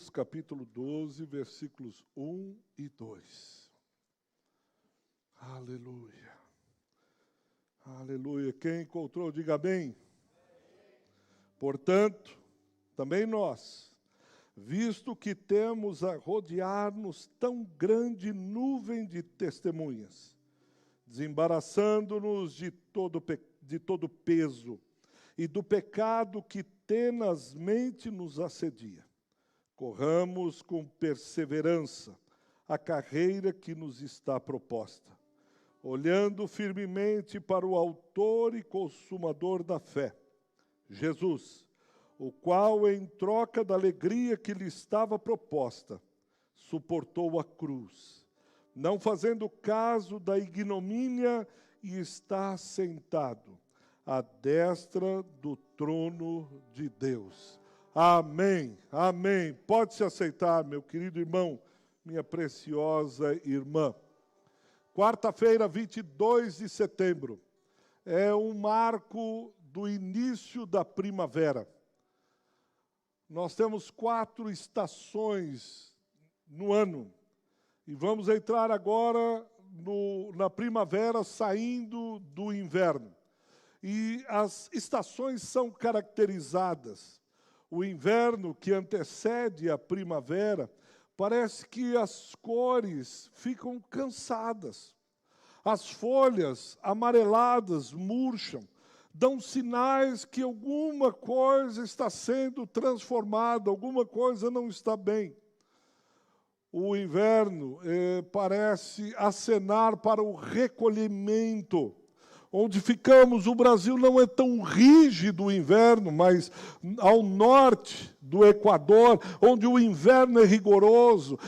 Hebreus, capítulo 12, versículos 1 e 2. Aleluia. Aleluia. Quem encontrou, diga amém. Portanto, também nós, visto que temos a rodear-nos tão grande nuvem de testemunhas, desembaraçando-nos de todo peso e do pecado que tenazmente nos assedia, corramos com perseverança a carreira que nos está proposta, olhando firmemente para o autor e consumador da fé, Jesus, o qual, em troca da alegria que lhe estava proposta, suportou a cruz, não fazendo caso da ignomínia, e está sentado à destra do trono de Deus. Amém, amém. Pode se aceitar, meu querido irmão, minha preciosa irmã. Quarta-feira, 22 de setembro, é um marco do início da primavera. Nós temos 4 estações no ano, e vamos entrar agora na primavera, saindo do inverno. E as estações são caracterizadas. O inverno, que antecede a primavera, parece que as cores ficam cansadas. As folhas amareladas murcham, dão sinais que alguma coisa está sendo transformada, alguma coisa não está bem. O inverno parece acenar para o recolhimento. Onde ficamos, o Brasil não é tão rígido o inverno, mas ao norte do Equador, onde o inverno é rigoroso,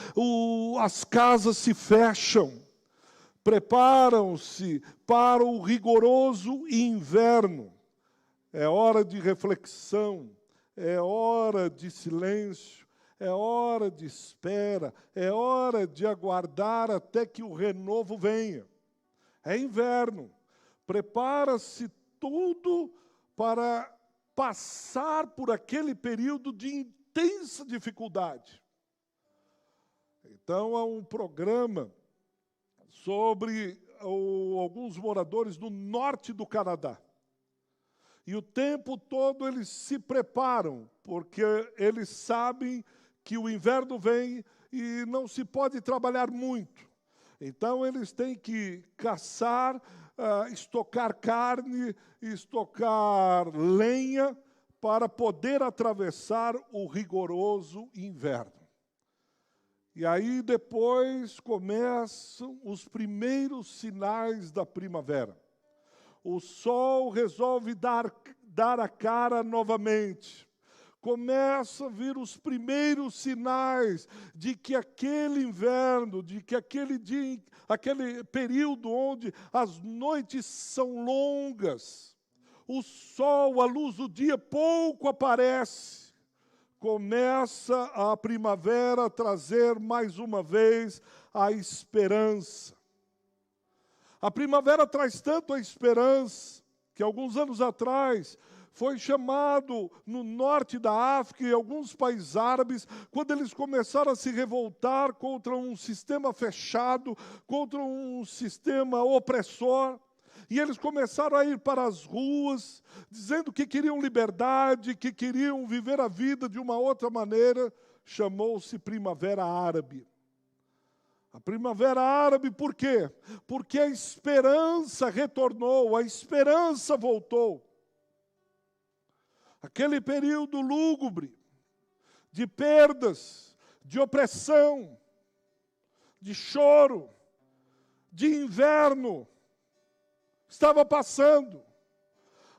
as casas se fecham, preparam-se para o rigoroso inverno. É hora de reflexão, é hora de silêncio, é hora de espera, é hora de aguardar até que o renovo venha. É inverno. Prepara-se tudo para passar por aquele período de intensa dificuldade. Então, há um programa sobre alguns moradores do norte do Canadá. E o tempo todo eles se preparam, porque eles sabem que o inverno vem e não se pode trabalhar muito. Então, eles têm que caçar, estocar carne, estocar lenha, para poder atravessar o rigoroso inverno. E aí depois começam os primeiros sinais da primavera. O sol resolve dar a cara novamente. Começa a vir os primeiros sinais de que aquele inverno, de que aquele dia, aquele período onde as noites são longas, o sol, a luz do dia pouco aparece. Começa a primavera a trazer mais uma vez a esperança. A primavera traz tanto a esperança que alguns anos atrás foi chamado no norte da África e alguns países árabes, quando eles começaram a se revoltar contra um sistema fechado, contra um sistema opressor, e eles começaram a ir para as ruas, dizendo que queriam liberdade, que queriam viver a vida de uma outra maneira. Chamou-se Primavera Árabe. A Primavera Árabe, por quê? Porque a esperança retornou, a esperança voltou. Aquele período lúgubre, de perdas, de opressão, de choro, de inverno, estava passando.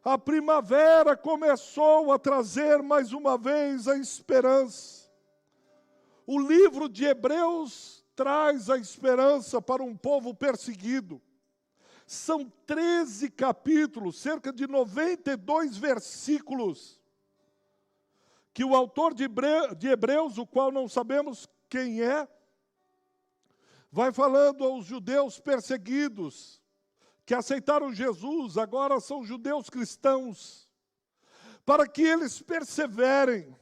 A primavera começou a trazer mais uma vez a esperança. O livro de Hebreus traz a esperança para um povo perseguido. São 13 capítulos, cerca de 92 versículos, que o autor de Hebreus, o qual não sabemos quem é, vai falando aos judeus perseguidos, que aceitaram Jesus, agora são judeus cristãos, para que eles perseverem,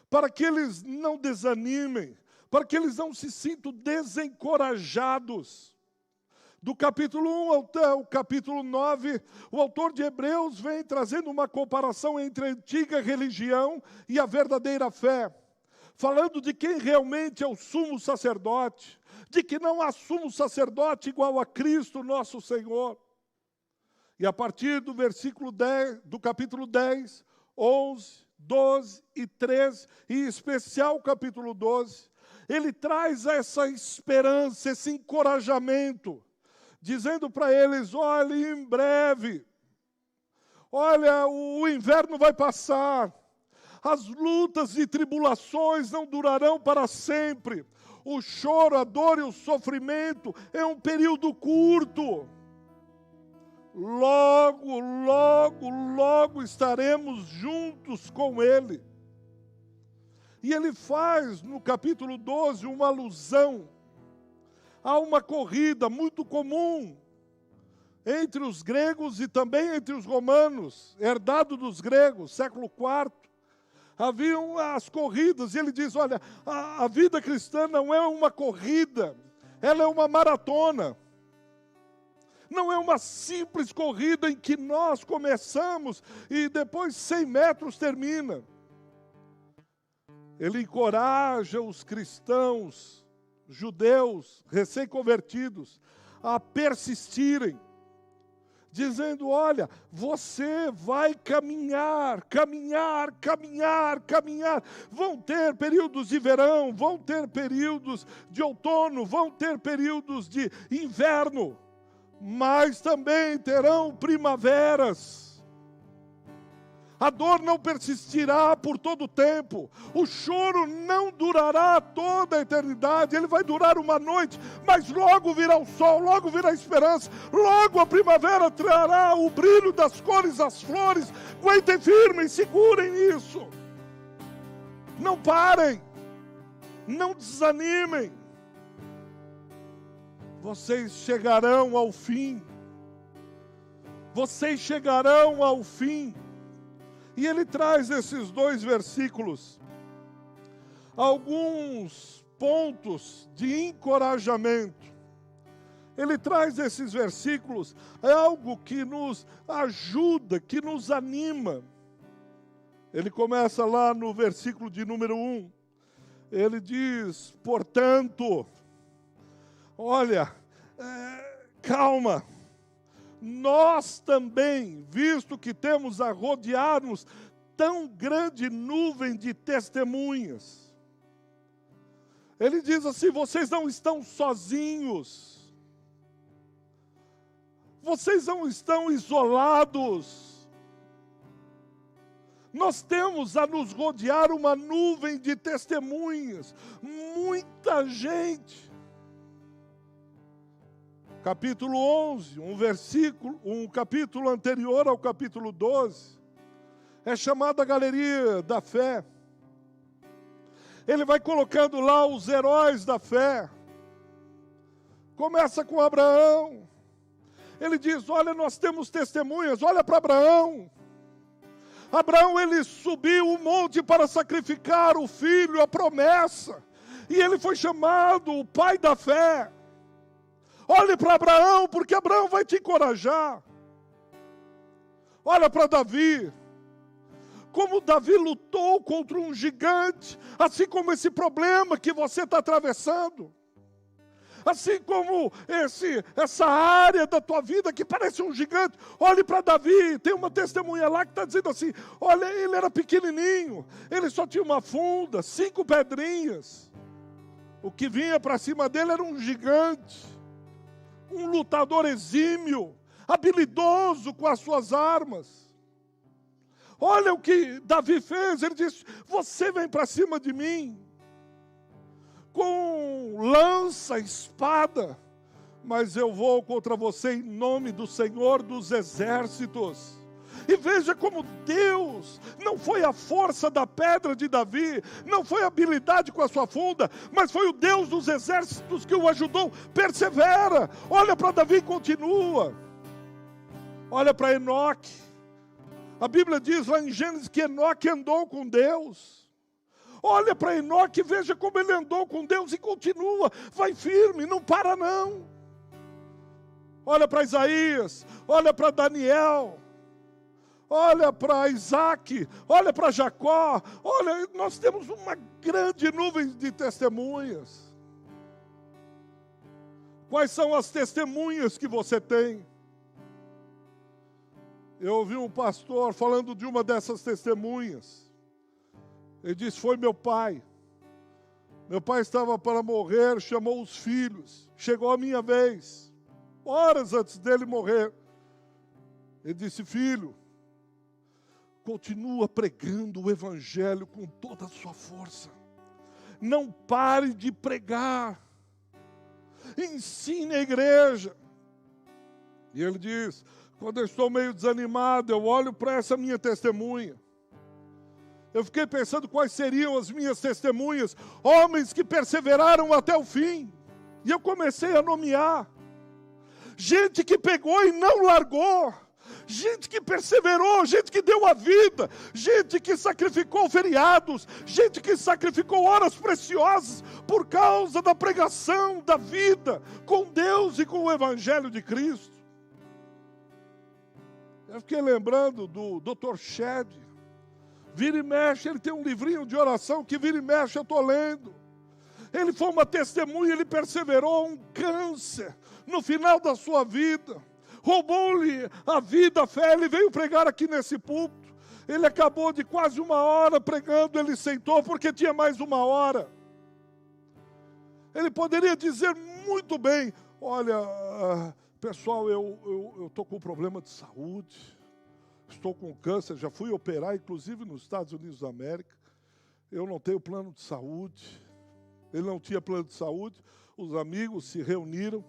para que eles não desanimem, para que eles não se sintam desencorajados. Do capítulo 1 até o capítulo 9, o autor de Hebreus vem trazendo uma comparação entre a antiga religião e a verdadeira fé, falando de quem realmente é o sumo sacerdote, de que não há sumo sacerdote igual a Cristo nosso Senhor. E a partir do versículo 10, do capítulo 10, 11, 12 e 13, e em especial o capítulo 12, ele traz essa esperança, esse encorajamento, dizendo para eles: olha, em breve, olha, o inverno vai passar, as lutas e tribulações não durarão para sempre, o choro, a dor e o sofrimento é um período curto. Logo, logo, logo estaremos juntos com Ele. E ele faz, no capítulo 12, uma alusão a uma corrida muito comum entre os gregos e também entre os romanos, herdado dos gregos, século IV. Haviam as corridas, e ele diz: olha, a vida cristã não é uma corrida, ela é uma maratona. Não é uma simples corrida em que nós começamos e depois 100 metros termina. Ele encoraja os cristãos, judeus, recém-convertidos, a persistirem, dizendo: olha, você vai caminhar, caminhar, caminhar, caminhar. Vão ter períodos de verão, vão ter períodos de outono, vão ter períodos de inverno, mas também terão primaveras. A dor não persistirá por todo o tempo, o choro não durará toda a eternidade, ele vai durar uma noite, mas logo virá o sol, logo virá a esperança, logo a primavera trará o brilho das cores das flores. Aguentem firme, segurem isso, não parem, não desanimem, vocês chegarão ao fim, vocês chegarão ao fim. E ele traz esses 2 versículos, alguns pontos de encorajamento. Ele traz esses versículos, é algo que nos ajuda, que nos anima. Ele começa lá no versículo de número 1. Ele diz: portanto, olha, calma. Nós também, visto que temos a rodear-nos tão grande nuvem de testemunhas. Ele diz assim: vocês não estão sozinhos. Vocês não estão isolados. Nós temos a nos rodear uma nuvem de testemunhas. Muita gente. Capítulo 11, um capítulo anterior ao capítulo 12, é chamado a galeria da fé. Ele vai colocando lá os heróis da fé. Começa com Abraão. Ele diz: olha, nós temos testemunhas, olha para Abraão. Abraão, ele subiu o monte para sacrificar o filho, a promessa. E ele foi chamado o pai da fé. Olhe para Abraão, porque Abraão vai te encorajar. Olha para Davi. Como Davi lutou contra um gigante, assim como esse problema que você está atravessando. Assim como essa área da tua vida que parece um gigante. Olhe para Davi, tem uma testemunha lá que está dizendo assim: olha, ele era pequenininho, ele só tinha uma funda, 5 pedrinhas. O que vinha para cima dele era um gigante. Um lutador exímio, habilidoso com as suas armas. Olha o que Davi fez, ele disse: você vem para cima de mim, com lança, espada, mas eu vou contra você em nome do Senhor dos Exércitos. E veja como Deus, não foi a força da pedra de Davi, não foi a habilidade com a sua funda, mas foi o Deus dos exércitos que o ajudou. Persevera, olha para Davi e continua. Olha para Enoque. A Bíblia diz lá em Gênesis que Enoque andou com Deus. Olha para Enoque e veja como ele andou com Deus e continua, vai firme, não para não. Olha para Isaías, olha para Daniel, olha para Isaac, olha para Jacó, olha, nós temos uma grande nuvem de testemunhas. Quais são as testemunhas que você tem? Eu ouvi um pastor falando de uma dessas testemunhas. Ele disse, foi meu pai. Meu pai estava para morrer, chamou os filhos. Chegou a minha vez, horas antes dele morrer. Ele disse, filho, continua pregando o evangelho com toda a sua força. Não pare de pregar. Ensine a igreja. E ele diz, quando eu estou meio desanimado, eu olho para essa minha testemunha. Eu fiquei pensando quais seriam as minhas testemunhas, homens que perseveraram até o fim. E eu comecei a nomear. Gente que pegou e não largou. Gente que perseverou, gente que deu a vida, gente que sacrificou feriados, gente que sacrificou horas preciosas por causa da pregação da vida com Deus e com o Evangelho de Cristo. Eu fiquei lembrando do Dr. Shedd. Vira e mexe, ele tem um livrinho de oração que vira e mexe, eu estou lendo. Ele foi uma testemunha, ele perseverou um câncer no final da sua vida. Roubou-lhe a vida, a fé, ele veio pregar aqui nesse púlpito. Ele acabou de quase 1 hora pregando, ele sentou porque tinha mais 1 hora. Ele poderia dizer muito bem, olha, pessoal, eu estou com um problema de saúde, estou com câncer, já fui operar, inclusive nos Estados Unidos da América, eu não tenho plano de saúde. Ele não tinha plano de saúde, os amigos se reuniram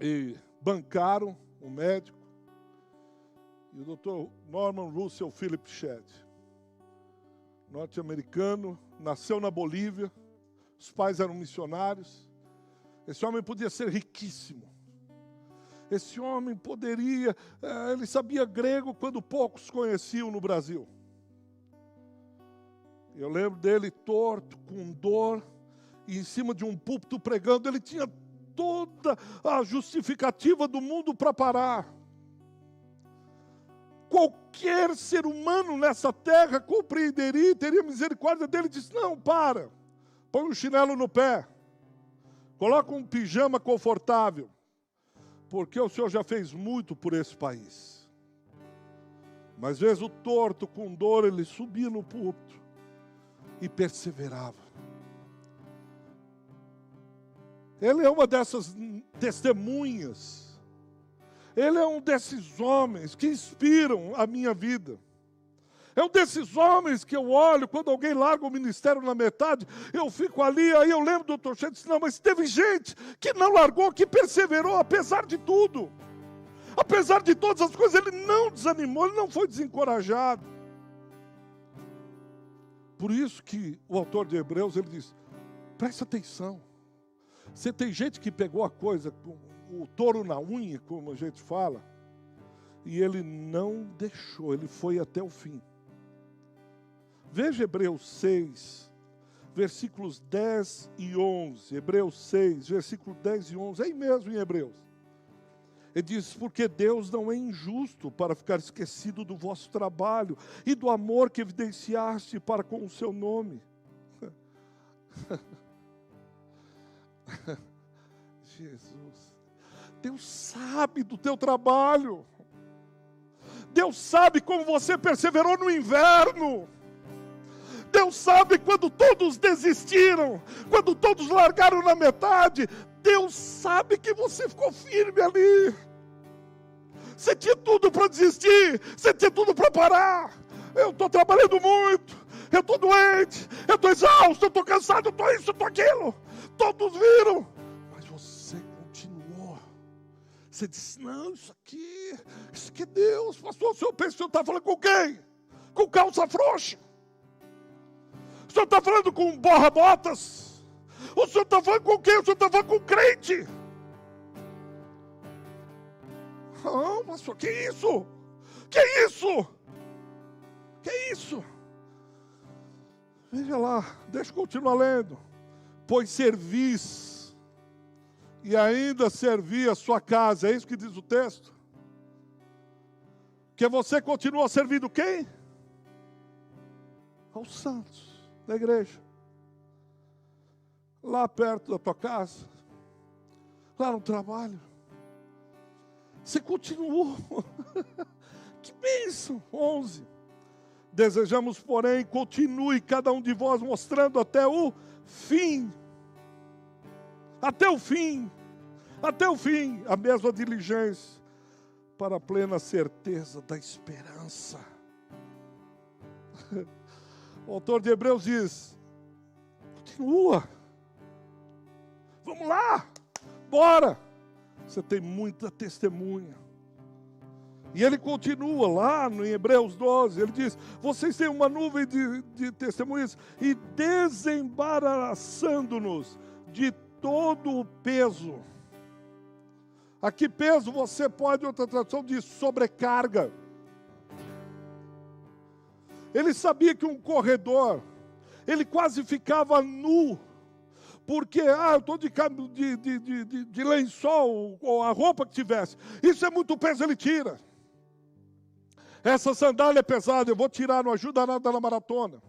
e bancaram o médico, e o Dr. Norman Russell Philip Shedd, norte-americano, nasceu na Bolívia, os pais eram missionários. Esse homem podia ser riquíssimo, esse homem poderia, ele sabia grego quando poucos conheciam no Brasil. Eu lembro dele torto, com dor, e em cima de um púlpito pregando, ele tinha toda a justificativa do mundo para parar. Qualquer ser humano nessa terra compreenderia, teria misericórdia dele, e disse, não, para, põe um chinelo no pé, coloca um pijama confortável, porque o Senhor já fez muito por esse país. Mas às vezes o torto, com dor, ele subia no púlpito e perseverava. Ele é uma dessas testemunhas. Ele é um desses homens que inspiram a minha vida. É um desses homens que eu olho, quando alguém larga o ministério na metade, eu fico ali, aí eu lembro do Dr. Shedd, disse, não, mas teve gente que não largou, que perseverou, apesar de tudo. Apesar de todas as coisas, ele não desanimou, ele não foi desencorajado. Por isso que o autor de Hebreus, ele diz, presta atenção. Você tem gente que pegou a coisa, com o touro na unha, como a gente fala, e ele não deixou, ele foi até o fim. Veja Hebreus 6, versículos 10 e 11. Hebreus 6, versículo 10 e 11, aí mesmo em Hebreus. Ele diz, porque Deus não é injusto para ficar esquecido do vosso trabalho e do amor que evidenciaste para com o seu nome. Jesus, Deus sabe do teu trabalho. Deus sabe como você perseverou no inverno. Deus sabe quando todos desistiram, quando todos largaram na metade. Deus sabe que você ficou firme ali. Você tinha tudo para desistir, você tinha tudo para parar. Eu estou trabalhando muito, eu estou doente, eu estou exausto, eu estou cansado, eu estou isso, eu estou aquilo. Todos viram, mas você continuou. Você disse, não, isso aqui é Deus. Pastor, o senhor pensa que o senhor está falando com quem? Com calça frouxa? O senhor está falando com borra-botas? O senhor está falando com quem? O senhor está falando com crente? Não, pastor, que isso? Que isso? Que isso? Veja lá, deixa eu continuar lendo. Pois servis, e ainda servi a sua casa. É isso que diz o texto? Que você continua servindo quem? Aos santos da igreja. Lá perto da tua casa. Lá no trabalho. Você continuou. Que bênção. 11. Desejamos, porém, continue cada um de vós mostrando até o fim. Até o fim. Até o fim. A mesma diligência. Para a plena certeza da esperança. O autor de Hebreus diz: continua. Vamos lá. Bora. Você tem muita testemunha. E ele continua lá no Hebreus 12, ele diz: vocês têm uma nuvem de testemunhas e desembaraçando-nos de todo o peso. Aqui peso você pode, outra tradução diz sobrecarga. Ele sabia que um corredor, ele quase ficava nu, porque, eu estou de lençol, ou a roupa que tivesse, isso é muito peso, ele tira. Essa sandália é pesada, eu vou tirar, não ajuda nada na maratona.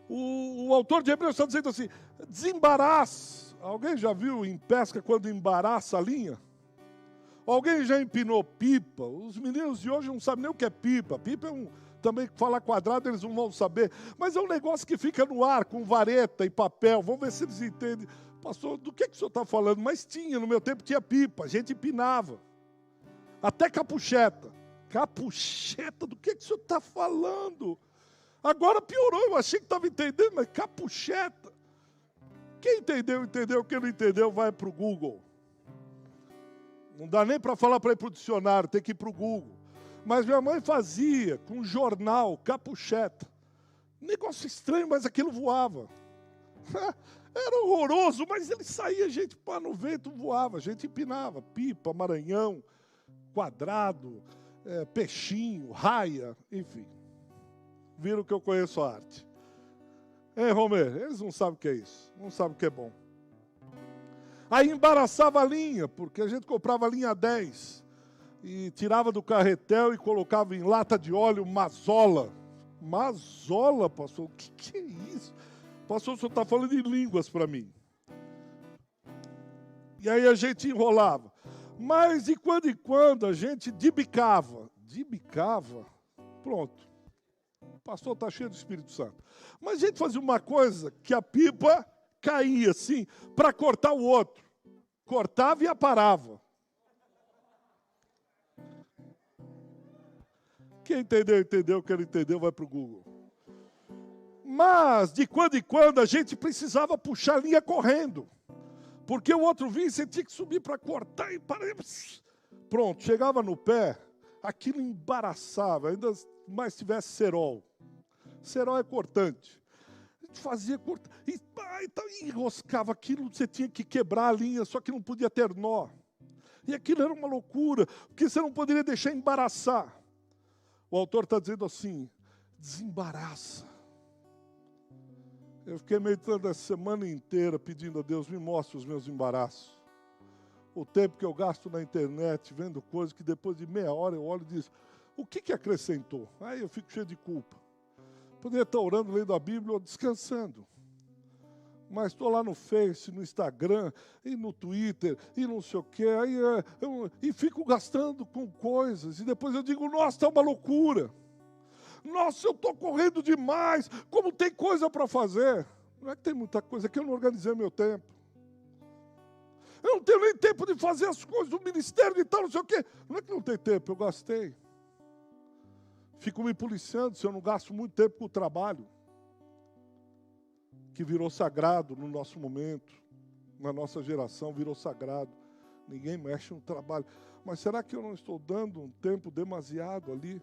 O autor de Hebreus está dizendo assim, desembaraça. Alguém já viu em pesca quando embaraça a linha? Alguém já empinou pipa? Os meninos de hoje não sabem nem o que é pipa. Pipa é também falar quadrado eles não vão saber. Mas é um negócio que fica no ar, com vareta e papel. Vamos ver se eles entendem. Pastor, do que o senhor está falando? Mas tinha, no meu tempo tinha pipa, a gente empinava. Até capucheta. Capucheta? Do que o senhor está falando? Agora piorou, eu achei que estava entendendo, mas capucheta. Quem entendeu, entendeu. Quem não entendeu, vai para o Google. Não dá nem para falar para ir para o dicionário, tem que ir para o Google. Mas minha mãe fazia com jornal, capucheta. Negócio estranho, mas aquilo voava. Era horroroso, mas ele saía, a gente pá no vento, voava, a gente empinava. Pipa, maranhão, quadrado, peixinho, raia, enfim. Viram que eu conheço a arte. Romero, eles não sabem o que é isso, não sabem o que é bom. Aí embaraçava a linha, porque a gente comprava a linha 10 e tirava do carretel e colocava em lata de óleo mazola. Mazola, pastor? O que é isso? Pastor, o senhor está falando em línguas para mim. E aí a gente enrolava. Mas de quando em quando a gente debicava. Debicava? Pronto. O pastor está cheio do Espírito Santo. Mas a gente fazia uma coisa que a pipa caía assim, para cortar o outro. Cortava e aparava. Quem entendeu, entendeu. Quem não entendeu, vai para o Google. Mas, de quando em quando, a gente precisava puxar a linha correndo. Porque o outro vinha e você tinha que subir para cortar e parar. Pronto, chegava no pé, aquilo embaraçava, ainda mais se tivesse cerol. Cerol é cortante. A gente fazia cortar, e enroscava aquilo, você tinha que quebrar a linha, só que não podia ter nó. E aquilo era uma loucura, porque você não poderia deixar embaraçar. O autor está dizendo assim, desembaraça. Eu fiquei meditando a semana inteira pedindo a Deus, me mostre os meus embaraços. O tempo que eu gasto na internet, vendo coisas que depois de meia hora eu olho e digo, o que acrescentou? Aí eu fico cheio de culpa. Poderia estar orando, lendo a Bíblia ou descansando. Mas estou lá no Face, no Instagram, e no Twitter, e não sei o quê. Aí, e fico gastando com coisas. E depois eu digo, nossa, está uma loucura. Nossa, eu estou correndo demais. Como tem coisa para fazer? Não é que tem muita coisa, é que eu não organizei meu tempo. Eu não tenho nem tempo de fazer as coisas do ministério e tal, não sei o quê. Não é que não tem tempo, eu gastei. Fico me policiando se eu não gasto muito tempo com o trabalho, que virou sagrado no nosso momento, na nossa geração, virou sagrado. Ninguém mexe no trabalho. Mas será que eu não estou dando um tempo demasiado ali?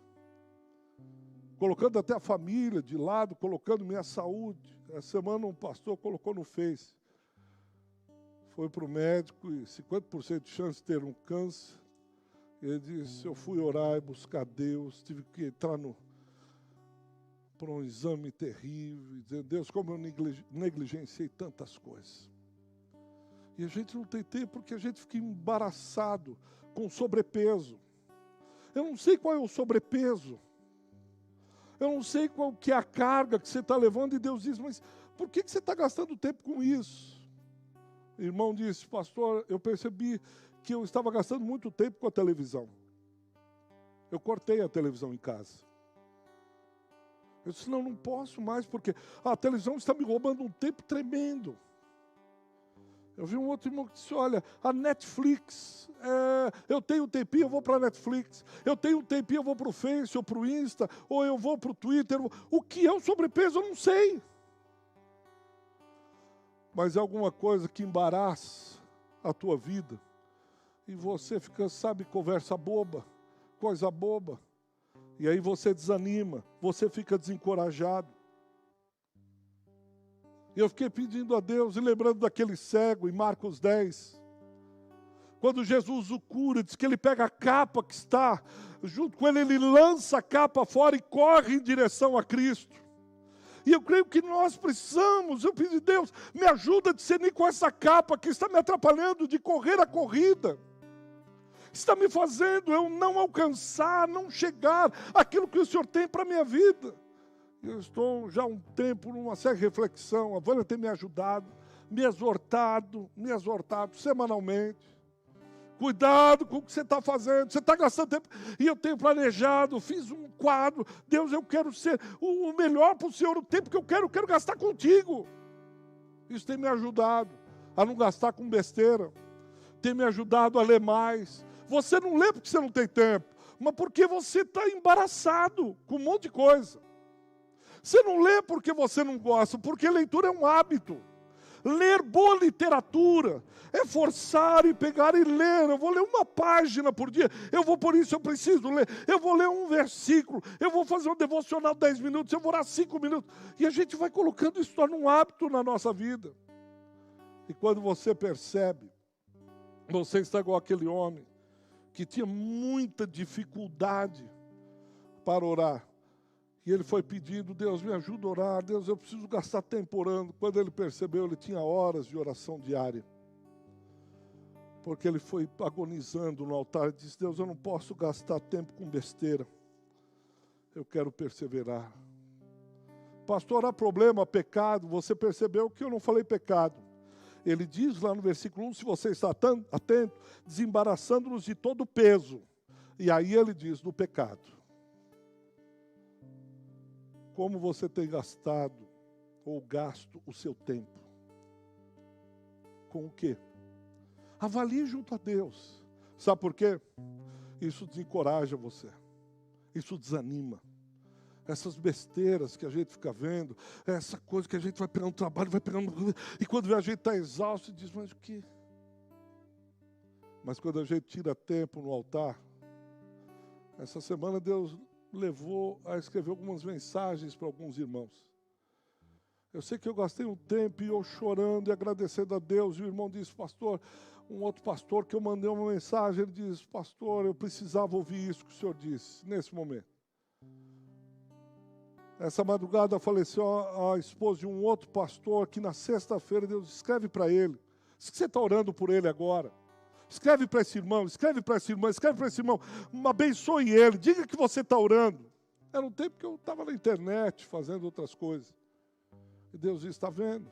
Colocando até a família de lado, colocando minha saúde. Essa semana um pastor colocou no Face. Foi para o médico e 50% de chance de ter um câncer. Ele disse, eu fui orar e buscar Deus, tive que entrar para um exame terrível, dizendo, Deus, como eu negligenciei tantas coisas. E a gente não tem tempo porque a gente fica embaraçado com sobrepeso. Eu não sei qual é o sobrepeso. Eu não sei qual que é a carga que você está levando. E Deus diz, mas por que você está gastando tempo com isso? O irmão disse, pastor, eu percebi que eu estava gastando muito tempo com a televisão. Eu cortei a televisão em casa. Eu disse, não posso mais, porque a televisão está me roubando um tempo tremendo. Eu vi um outro irmão que disse, olha, a Netflix, eu tenho um tempinho, eu vou para a Netflix. Eu tenho um tempinho, eu vou para o Face, ou para o Insta, ou eu vou para o Twitter. O que é o sobrepeso, eu não sei. Mas é alguma coisa que embaraça a tua vida. E você fica, sabe, conversa boba, coisa boba. E aí você desanima, você fica desencorajado. E eu fiquei pedindo a Deus e lembrando daquele cego em Marcos 10. Quando Jesus o cura, diz que ele pega a capa que está junto com ele, ele lança a capa fora e corre em direção a Cristo. E eu creio que nós precisamos, eu pedi a Deus, me ajuda a discernir com essa capa que está me atrapalhando de correr a corrida. Está me fazendo eu não alcançar, não chegar àquilo que o Senhor tem para a minha vida. Eu estou já há um tempo numa séria reflexão, a Vânia tem me ajudado, me exortado semanalmente. Cuidado com o que você está fazendo, você está gastando tempo. E eu tenho planejado, fiz um quadro. Deus, eu quero ser o melhor para o Senhor, o tempo que eu quero gastar contigo. Isso tem me ajudado a não gastar com besteira. Tem me ajudado a ler mais. Você não lê porque você não tem tempo, mas porque você está embaraçado com um monte de coisa. Você não lê porque você não gosta, porque leitura é um hábito. Ler boa literatura é forçar e pegar e ler. Eu vou ler uma página por dia. Por isso eu preciso ler. Eu vou ler um versículo. Eu vou fazer um devocional 10 minutos. Eu vou orar 5 minutos. E a gente vai colocando isso, torna um hábito na nossa vida. E quando você percebe, você está igual aquele homem que tinha muita dificuldade para orar. E ele foi pedindo, Deus, me ajuda a orar, Deus, eu preciso gastar tempo orando. Quando ele percebeu, ele tinha horas de oração diária. Porque ele foi agonizando no altar e disse, Deus, eu não posso gastar tempo com besteira. Eu quero perseverar. Pastor, há problema, pecado, você percebeu que eu não falei pecado. Ele diz lá no versículo 1, se você está atento, desembaraçando-nos de todo o peso. E aí ele diz, do pecado. Como você tem gastado ou gasto o seu tempo? Com o quê? Avalie junto a Deus. Sabe por quê? Isso desencoraja você. Isso desanima. Essas besteiras que a gente fica vendo, essa coisa que a gente vai pegando trabalho, e quando vê a gente está exausto, diz, mas o quê? Mas quando a gente tira tempo no altar, essa semana Deus levou a escrever algumas mensagens para alguns irmãos. Eu sei que eu gastei um tempo e eu chorando e agradecendo a Deus, e o irmão disse, pastor, um outro pastor que eu mandei uma mensagem, ele disse, pastor, eu precisava ouvir isso que o senhor disse, nesse momento. Essa madrugada faleceu a esposa de um outro pastor, que na sexta-feira Deus escreve para ele, diz que você está orando por ele agora. Escreve para esse irmão, escreve para essa irmã, escreve para esse irmão, abençoe ele, diga que você está orando. Era um tempo que eu estava na internet, fazendo outras coisas. E Deus disse, está vendo?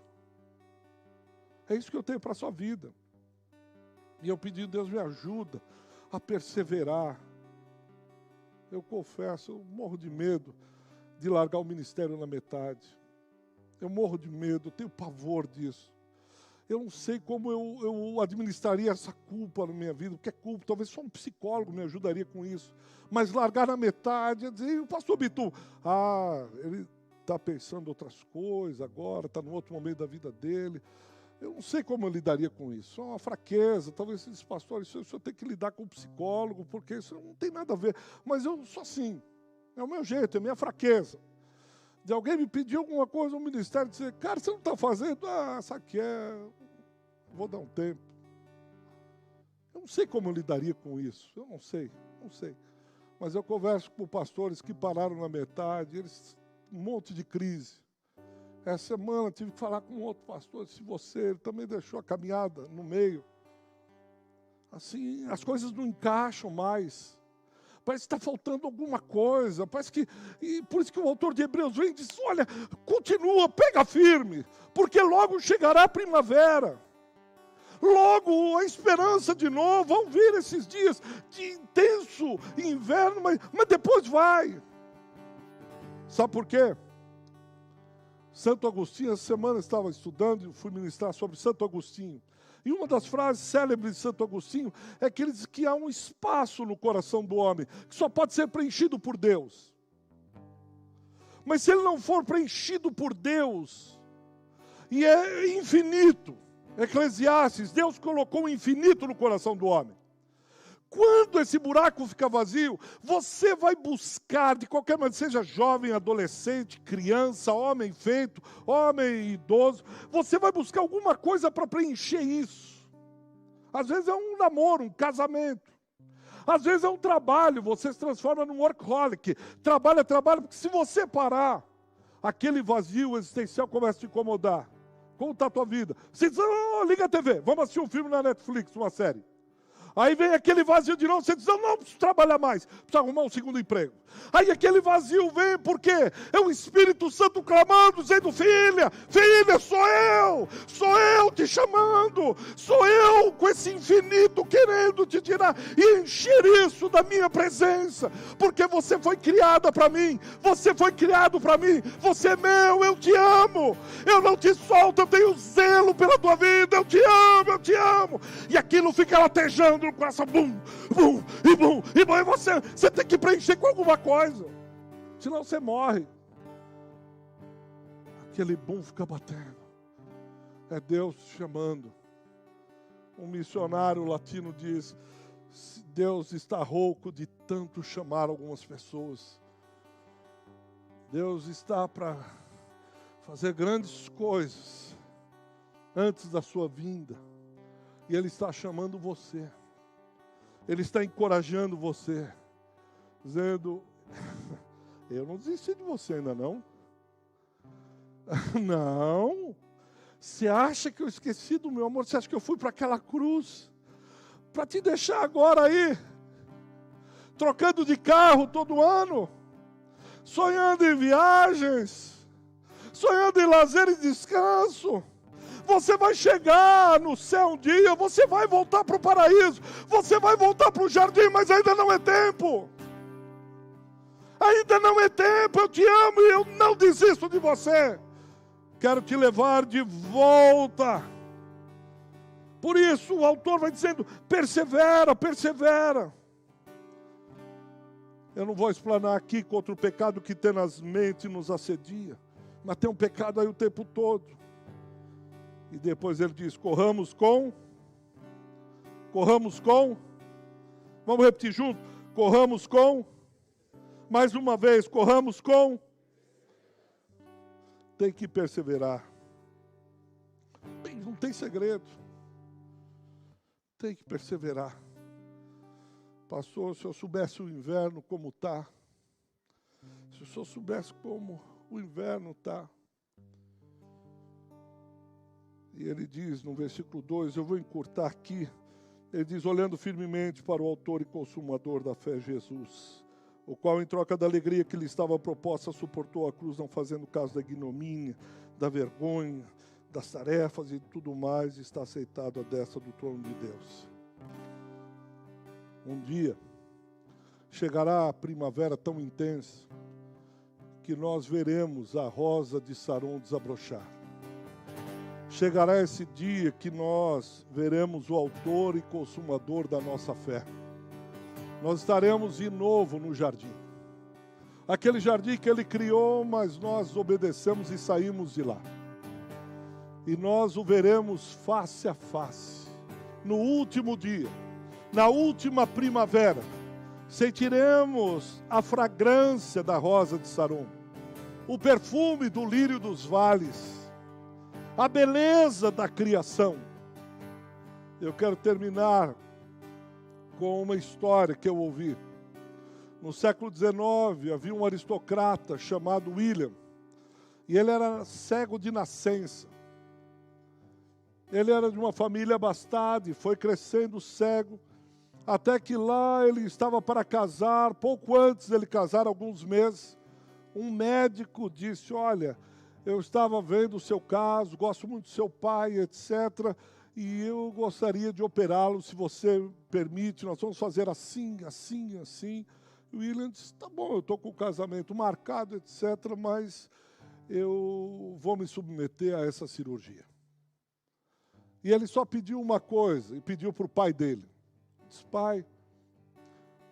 É isso que eu tenho para a sua vida. E eu pedi, Deus me ajuda a perseverar. Eu confesso, eu morro de medo de largar o ministério na metade. Eu morro de medo, eu tenho pavor disso. Eu não sei como eu administraria essa culpa na minha vida, porque é culpa, talvez só um psicólogo me ajudaria com isso. Mas largar na metade, dizer, o pastor Bitu, ele está pensando outras coisas agora, está num outro momento da vida dele. Eu não sei como eu lidaria com isso, é uma fraqueza. Talvez você diz, pastor, isso eu tenho que lidar com o psicólogo, porque isso não tem nada a ver. Mas eu sou assim, é o meu jeito, é a minha fraqueza. De alguém me pedir alguma coisa no ministério, dizer, cara, você não está fazendo? Sabe o que é? Vou dar um tempo. Eu não sei como eu lidaria com isso, eu não sei. Mas eu converso com pastores que pararam na metade, eles um monte de crise. Essa semana tive que falar com um outro pastor, se você ele também deixou a caminhada no meio. Assim, as coisas não encaixam mais. Parece que está faltando alguma coisa. Parece que, e por isso que o autor de Hebreus vem e diz, olha, continua, pega firme, porque logo chegará a primavera. Logo a esperança de novo, vão vir esses dias de intenso inverno, mas depois vai. Sabe por quê? Santo Agostinho, essa semana eu estava estudando e fui ministrar sobre Santo Agostinho. E uma das frases célebres de Santo Agostinho é que ele diz que há um espaço no coração do homem que só pode ser preenchido por Deus. Mas se ele não for preenchido por Deus, e é infinito, Eclesiastes, Deus colocou o infinito no coração do homem. Quando esse buraco fica vazio, você vai buscar, de qualquer maneira, seja jovem, adolescente, criança, homem feito, homem idoso, você vai buscar alguma coisa para preencher isso. Às vezes é um namoro, um casamento. Às vezes é um trabalho, você se transforma num workaholic. Trabalha, porque se você parar, aquele vazio existencial começa a te incomodar. Como está a tua vida? Você diz, liga a TV, vamos assistir um filme na Netflix, uma série. Aí vem aquele vazio de novo, você diz, não preciso trabalhar mais, preciso arrumar um segundo emprego. Aí aquele vazio vem, por quê? É o Espírito Santo clamando, dizendo, filha, sou eu te chamando, sou eu com esse infinito querendo te tirar e encher isso da minha presença, porque você foi criada para mim, você foi criado para mim, você é meu, eu te amo, eu não te solto, eu tenho zelo pela tua vida, eu te amo, e aquilo fica latejando no coração, bum, e você tem que preencher com alguma coisa, senão você morre. Aquele bum fica batendo, é Deus te chamando. Um missionário latino diz, Deus está rouco de tanto chamar algumas pessoas. Deus está para fazer grandes coisas antes da sua vinda, e Ele está chamando você. Ele está encorajando você, dizendo, eu não desisti de você ainda não. Não. Você acha que eu esqueci do meu amor? Você acha que eu fui para aquela cruz para te deixar agora aí, trocando de carro todo ano, sonhando em viagens, sonhando em lazer e descanso? Você vai chegar no céu um dia, você vai voltar para o paraíso, você vai voltar para o jardim, mas ainda não é tempo. Ainda não é tempo, eu te amo e eu não desisto de você. Quero te levar de volta. Por isso o autor vai dizendo, persevera. Eu não vou explanar aqui contra o pecado que tenazmente nos assedia, mas tem um pecado aí o tempo todo. E depois ele diz, corramos com, vamos repetir junto, corramos com, mais uma vez, corramos com, tem que perseverar, não tem segredo, tem que perseverar. Pastor, se eu soubesse o inverno como está, se o senhor soubesse como o inverno está, e ele diz no versículo 2, eu vou encurtar aqui, ele diz, olhando firmemente para o autor e consumador da fé, Jesus, o qual em troca da alegria que lhe estava proposta, suportou a cruz, não fazendo caso da ignomínia, da vergonha, das tarefas e tudo mais, está aceitado à destra do trono de Deus. Um dia, chegará a primavera tão intensa, que nós veremos a rosa de Saron desabrochar. Chegará esse dia que nós veremos o autor e consumador da nossa fé. Nós estaremos de novo no jardim. Aquele jardim que Ele criou, mas nós obedecemos e saímos de lá. E nós o veremos face a face. No último dia, na última primavera, sentiremos a fragrância da rosa de Saron, o perfume do lírio dos vales, a beleza da criação. Eu quero terminar com uma história que eu ouvi No século XIX, havia um aristocrata chamado William, e ele era cego de nascença. Ele era de uma família abastada e foi crescendo cego, até que lá ele estava para casar. Pouco antes dele casar, alguns meses, um médico disse: olha, eu estava vendo o seu caso, gosto muito do seu pai, etc., e eu gostaria de operá-lo, se você permite, nós vamos fazer assim, assim, assim. O William disse: tá bom, eu estou com o casamento marcado, etc., mas eu vou me submeter a essa cirurgia. E ele só pediu uma coisa, e pediu para o pai dele. Disse: pai,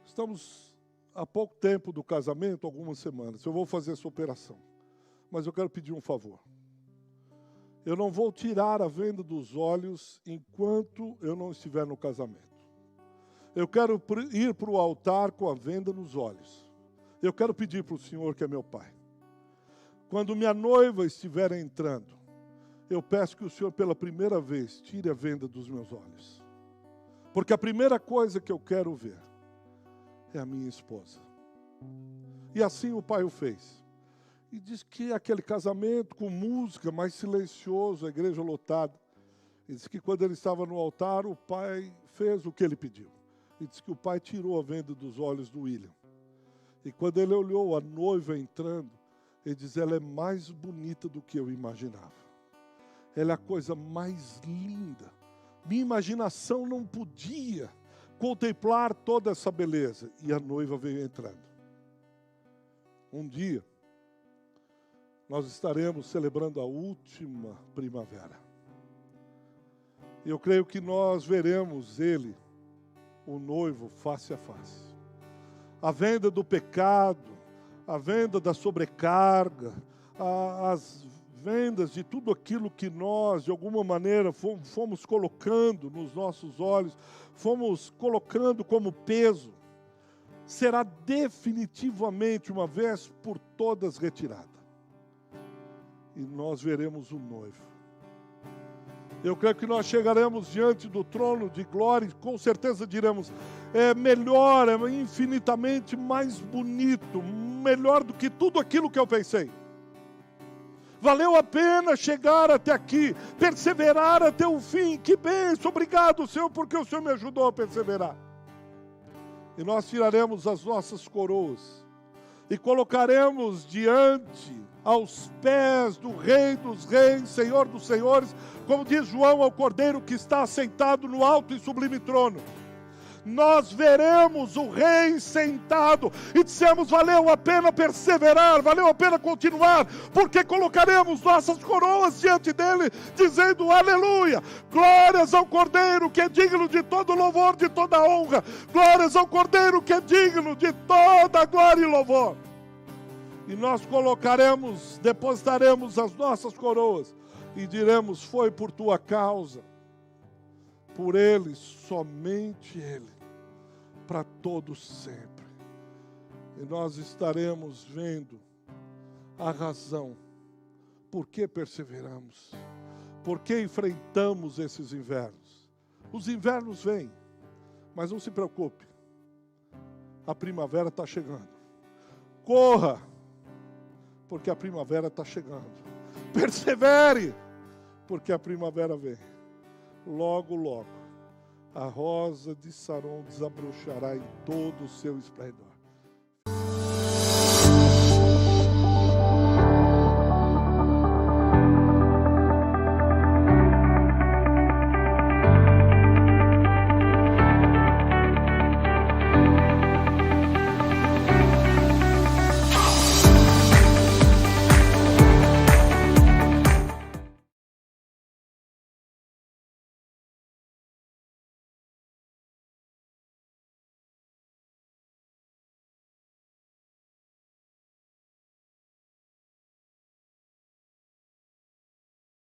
estamos há pouco tempo do casamento, algumas semanas, eu vou fazer essa operação, mas eu quero pedir um favor. Eu não vou tirar a venda dos olhos enquanto eu não estiver no casamento. Eu quero ir para o altar com a venda nos olhos. Eu quero pedir para o Senhor, que é meu pai, quando minha noiva estiver entrando, eu peço que o Senhor, pela primeira vez, tire a venda dos meus olhos. Porque a primeira coisa que eu quero ver é a minha esposa. E assim o pai o fez. E diz que aquele casamento com música, mais silencioso, a igreja lotada. E diz que quando ele estava no altar, o pai fez o que ele pediu. E diz que o pai tirou a venda dos olhos do William. E quando ele olhou a noiva entrando, ele diz: ela é mais bonita do que eu imaginava. Ela é a coisa mais linda. Minha imaginação não podia contemplar toda essa beleza. E a noiva veio entrando. Um dia, nós estaremos celebrando a última primavera. E eu creio que nós veremos ele, o noivo, face a face. A venda do pecado, a venda da sobrecarga, as vendas de tudo aquilo que nós, de alguma maneira, fomos colocando nos nossos olhos, fomos colocando como peso, será definitivamente, uma vez por todas, retirada. E nós veremos o noivo. Eu creio que nós chegaremos diante do trono de glória e com certeza diremos: é melhor, é infinitamente mais bonito, melhor do que tudo aquilo que eu pensei. Valeu a pena chegar até aqui, perseverar até o fim. Que bênção, obrigado, Senhor, porque o Senhor me ajudou a perseverar. E nós tiraremos as nossas coroas e colocaremos diante, aos pés do Rei dos Reis, Senhor dos Senhores, como diz João ao Cordeiro que está assentado no alto e sublime trono. Nós veremos o Rei sentado e dissemos: valeu a pena perseverar, valeu a pena continuar, porque colocaremos nossas coroas diante dele, dizendo: aleluia, glórias ao Cordeiro que é digno de todo louvor, de toda honra, glórias ao Cordeiro que é digno de toda glória e louvor. E nós colocaremos, depositaremos as nossas coroas e diremos: foi por tua causa, por ele, somente ele, para todos sempre. E nós estaremos vendo a razão por que perseveramos, por que enfrentamos esses invernos. Os invernos vêm, mas não se preocupe, a primavera está chegando. Corra, porque a primavera está chegando. Persevere, porque a primavera vem. Logo, logo, a rosa de Saron desabrochará em todo o seu esplendor.